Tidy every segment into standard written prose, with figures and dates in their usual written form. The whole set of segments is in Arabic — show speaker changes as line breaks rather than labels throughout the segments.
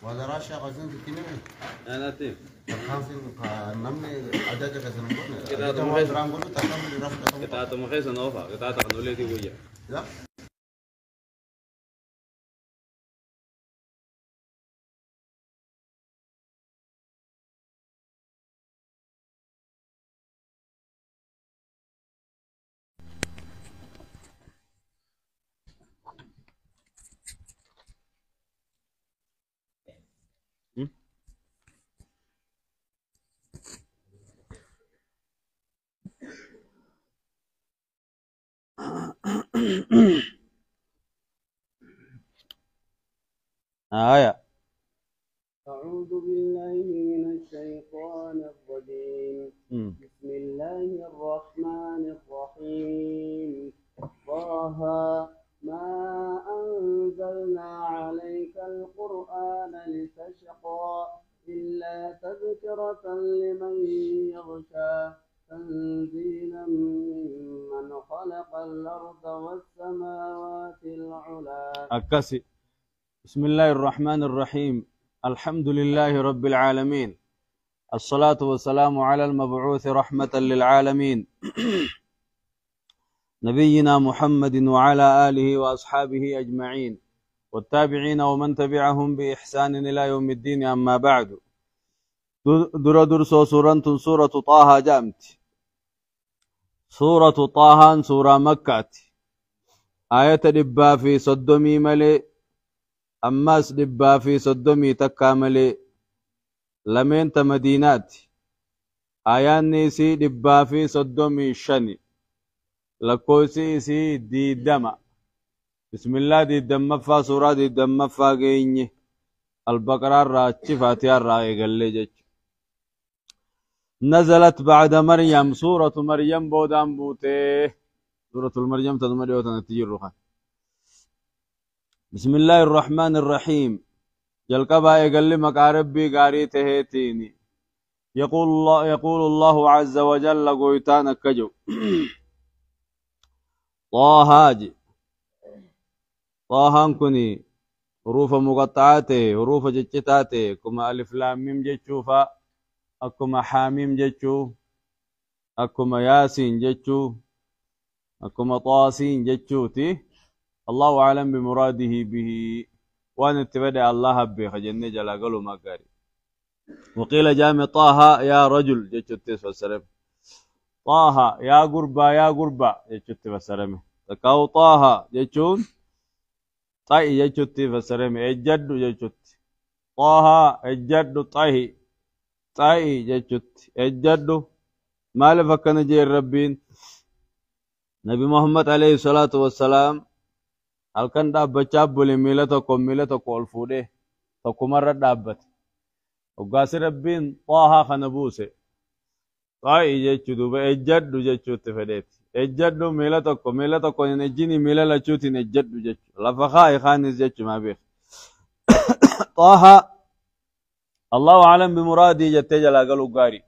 وهذا راشا غزين تكيني
أنا تيم
كان في نمني أجاجة كذا نقول
kita
أجاجة
atau
ما
mukhes
ترانقول تكمل رفع
kita atau mukhes nova kita atau kanule di buja
لا
آية
أعوذ بالله من الشيطان الرجيم بسم الله الرحمن الرحيم طه ما أنزلنا عليك القرآن لتشقى إلا تذكرة لمن يغشى تنزيلا ممن خلق الأرض والسماوات العلى
أكسي بسم الله الرحمن الرحيم الحمد لله رب العالمين الصلاة والسلام على المبعوث رحمة للعالمين نبينا محمد وعلى آله وأصحابه أجمعين والتابعين ومن تبعهم بإحسان إلى يوم الدين أما بعد درسو سورة طه جامت سورة طه سورة مكة آية دبا في صدمي ملي أماس دبا في صدمي تكاملي لمن تمدينات آيان نيسي دبا في صدمي شني لكوسي سي دي دما بسم الله دي دم فا سورة دي دم فا جيني البقرة راجي فاتحة راجي قال نزلت بعد مريم سورة مريم بودان بوته سورة المريم تدمر وتنتجي الروحان بسم الله الرحمن الرحيم جلقبا يقل مقاربي قاري تهيتيني يقول الله عز وجل قويتانا كجو طه طه كني حروف مقطعاته حروف جتاته كما ألف لام ميم جتشوفا أكما حاميم جتشو أكما ياسين جتشو أكما طاسين جتشوتي الله أعلم بمراده به وأن اتبدأ الله به خجنة جلا قالوا ما قاري وقيل جامع طه يا رجل جتشوتي فسرم طه يا قربا جتشوتي فسرم تكاو طه جتشون طي جتشوتي فسرم اجد جتشوتي طه اجد طي جتشوتي اجد ما لفكنا جي ربين نبي محمد عليه الصلاة والسلام halkan dhaabbachaa bule miila tokko ol fuudhee tokkumarra dhaabbate hoggaasi rabbiin xaahaa kana buuse xaa'i jechuu duuba ejjadhu jechuutti fedheeti ejjadhu miila tokko hin ejjini miila lachuutiin ejjadhu jechuu lafa kaa'i kaanis jechuu maa beek xaahaa allahu aclam bimuraadii jettee jalaa galuu gaarii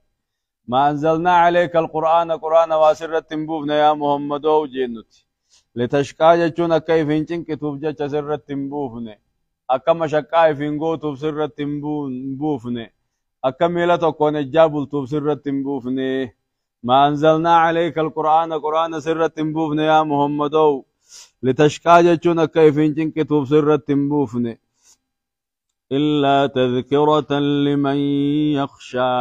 ما أنزلنا عليك القرآن واسرة بوفنا يا محمد وجينتي لتشقى جتون كيف إنشن كتوب جت سرة تنبوفنه أكم شقى في إنجو توب سرة تنبوفنه أكم يلا تكون الجابل توب سرة تنبوفنه ما أنزلنا عليك قرآن سرة تنبوفنه يا محمد لتشقى جتون كيف إنشن كتوب سرة تنبوفنه إلا تذكرة لمن يخشى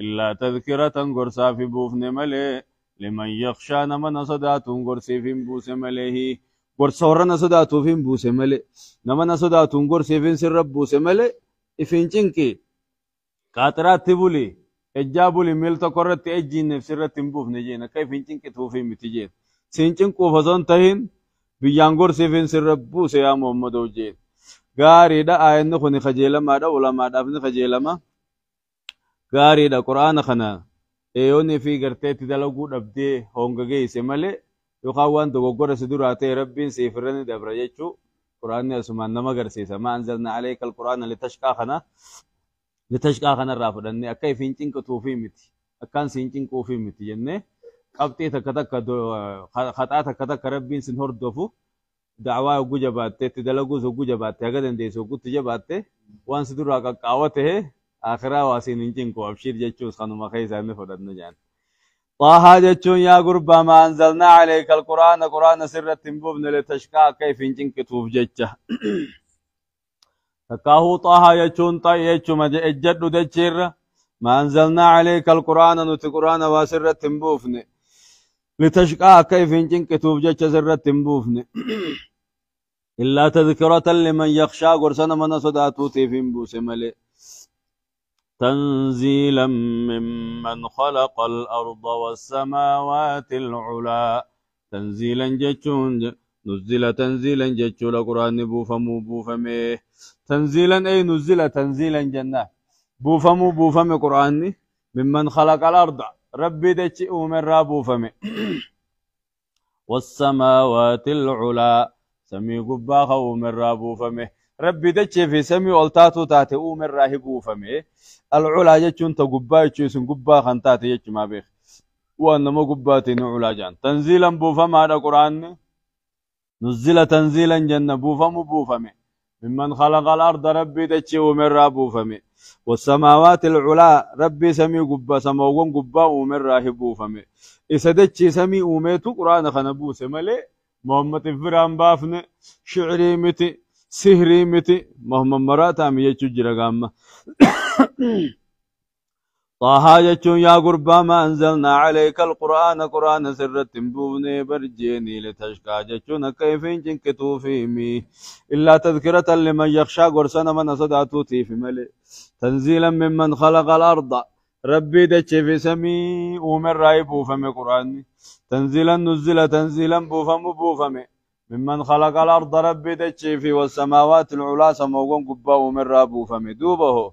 إلا تذكرة قرصا في بوفنه ملئ لمن يخشى نمن صداتون غرسي فين بوس مليه غرسورنا صداتو فين بوس ملي نمن صداتون غرسي فين سر بوس ملي فين چنكي قاطرات تبولي اجابولي ملتا قرت اجين نفسرت بوف نجينا كيف فين چنكي تو فين متجين سينچن کو فزون تهين بيان غرسي فين سر بوس يا محمد وجين غاري دا اين خني خجيلا ما دا علماء دا ابن خجيلا ما غاري دا قران خنا eeyyoonni fi garteetti dalaguu dhabdee honga geesse malee yookaan waan dogoggora si duraa ta'e rabbiin siif irrani dabra jechuu quraanni asumaan nama agarsiisa ma anzalna alayka alquraana litashqaa kanarraa fudhannee akka ifiin cinqituufii miti akkaan siin cinquufii miti jennee qabxii takka takka haxaa takka takka rabbiin sin hordofu دعوة وجبات تدلقوا وجبات هكذا نديس وقلت جبات وان سدرا قاوته آخرا واسين إنجنكو أبشير جتشوس خانو مخيزة نفرد نجان طه جتشون يا قربا ما أنزلنا عليك قرآن سرة تنبوبن لتشكا كيف إنجنك توف جتشا تكاهو طه جتشون طي جتشو مجد دجير ما أنزلنا عليك القرآن نتي قرآن وسرة تنبوفن لتشكا كيف إنجنك توف جتشا سرة تنبوفن إلا تذكرة لمن يخشى قرصنا من صداتو تيفين بوسمالي تنزيلا ممن خلق الأرض والسماوات العلا تنزيلا جتشون نزل تنزيلا جتشو القرآن بوفمه تنزيلا أي نزل تنزيلا جنة بوفمه قرآن ممن خلق الأرض ربي دتشي أمر بوفمه والسماوات العلا سمي قباخ أمر بوفمه ربي دتشي في سمي ألتاتو تاتي أمر بوفمه العلا جتشون تقبا يتشيسن قبا خانتاتي يتش ما بيخ وأنما قباتي نعلا جان تنزيلا بوفما هذا قرآن نزل تنزيلا جنة بوفمه ممن خلق الأرض ربي دتشي ومر بوفمه والسماوات العلا ربي سمي قبا سموغن قبا ومر بوفمه إذا دتشي سمي أميتو قرآن خنبوس ملي محمد فران بافن شعري متي سهري متي محمد مراتا ميجو جرقام طه يجون يا قربا ما أنزلنا عليك قرآن سرة بوني برجيني لتشكى جون كيف إنجن كتوفيمي إلا تذكرة لمن يخشى قرصنا من صداتو في ملي تنزيلا ممن خلق الأرض ربي دتشي في سمي ومن راي بوفمي قرآني تنزيلا نزل تنزيلا بوفمي ممن خلق الأرض ربي دتشي في والسماوات العلا سموغن قبا ومن رابو فمي دوبه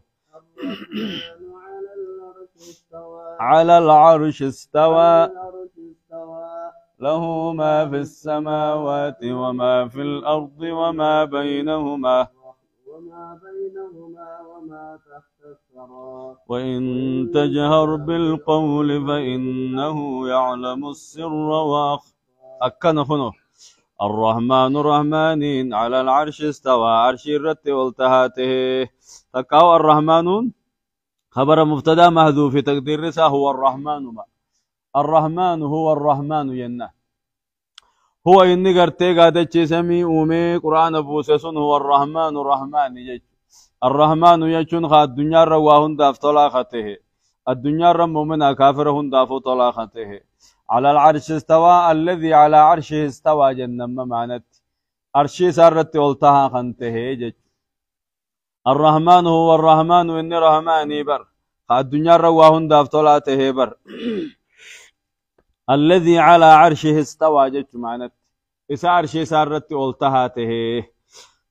على العرش استوى له ما في السماوات وما في الأرض وما بينهما
وما تحت الثرى
وإن تجهر بالقول فإنه يعلم السر وأخفى أكن خنو الرحمن رحمانين على العرش استوى عرش الرت والتهاته تقاو الرحمنون خبر مبتدا محذوف تقدير رسا هو الرحمن ما الرحمن هو الرحمن ينا هو إني قرتي قادة سمي أمي قرآن بوسسون هو الرحمن يج الرحمن يجون خا الدنيا رواهن داف طلاقته الدنيا رمومنا كافرهن دافو طلاقته على العرش استوى الذي على عرشه استوى جنم معنت عرشي سارت والتها خنته جج الرحمن هو الرحمن إني رحماني بر الدنيا رواهن دافتولاته بر الذي على عرشه استوى جج معنت إسا عرشي سارت والتهاته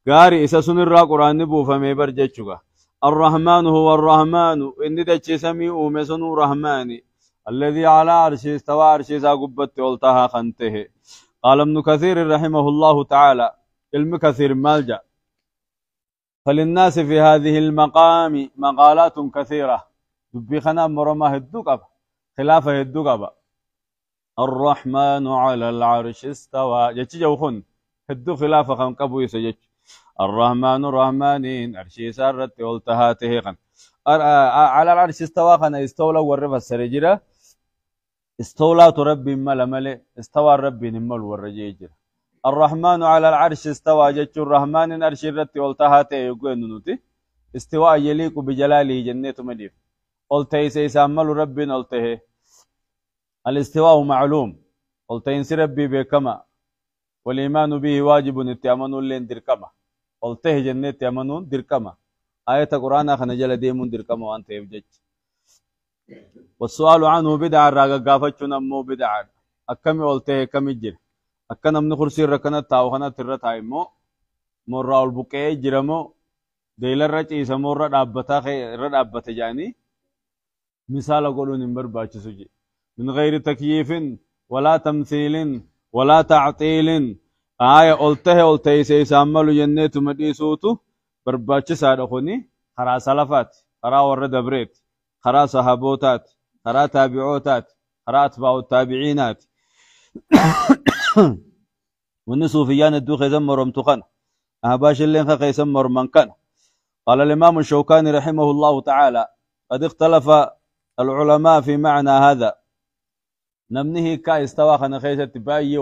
غاري إسا سنر قرآن بوفمي بر ججوغا الرحمن هو الرحمن إني دجي سمي أومسن رحماني الذي على عرشه استوى عرشه ساقبت والتها خنته قال ابن كثير رحمه الله تعالى علم كثير مالجأ فللناس في هذه المقام مقالات كثيرة دبيخنا مرمى الدقب خلاف الدقب الرحمن على العرش استوى جتش جوخن هدو خلاف خنقبو يسجج الرحمن رحمانين عرشي سارت والتهاته خن على العرش استوى خنا استولى ورف السرجرة استولى ربي ملا ملي استوى ربي نمل ورجيجر الرحمن على العرش استوى جتش الرحمن عرش الرت والتهاته يقول نوتي استواء يليق بجلاله جنة مديف قلته سيسامل ربي قلته الاستواء معلوم قلته انس ربي بكما والإيمان به واجب نتيامنون لين دركما قلته جنة يامنون دركما آية قرآن خنجل ديمون دركما وانت يفجج والسؤال عنه بدع الراقة قافتشنا مو بدع أكمي قلته كم جر أكنا من خرسي ركنا تاوخنا ترتاي مو راول بوكي جرمو ديل الرجع يسمو رد أبتا جاني مثال قولون نمبر باچ سجي من غير تكييف ولا تمثيل ولا تعطيل آية قلته سيساملو جنة مديسوتو برباچ سادخوني خرا سلفات خرا ورد بريت خرا صحابوتات خرا تابعوتات خرا أتباع التابعينات والنسوفيان الدو خيزم مرمتقن أهباش اللين خيسم مرمن كان. قال الإمام الشوكاني رحمه الله تعالى قد اختلف العلماء في معنى هذا نمنه كا استوى خنا خيسة باي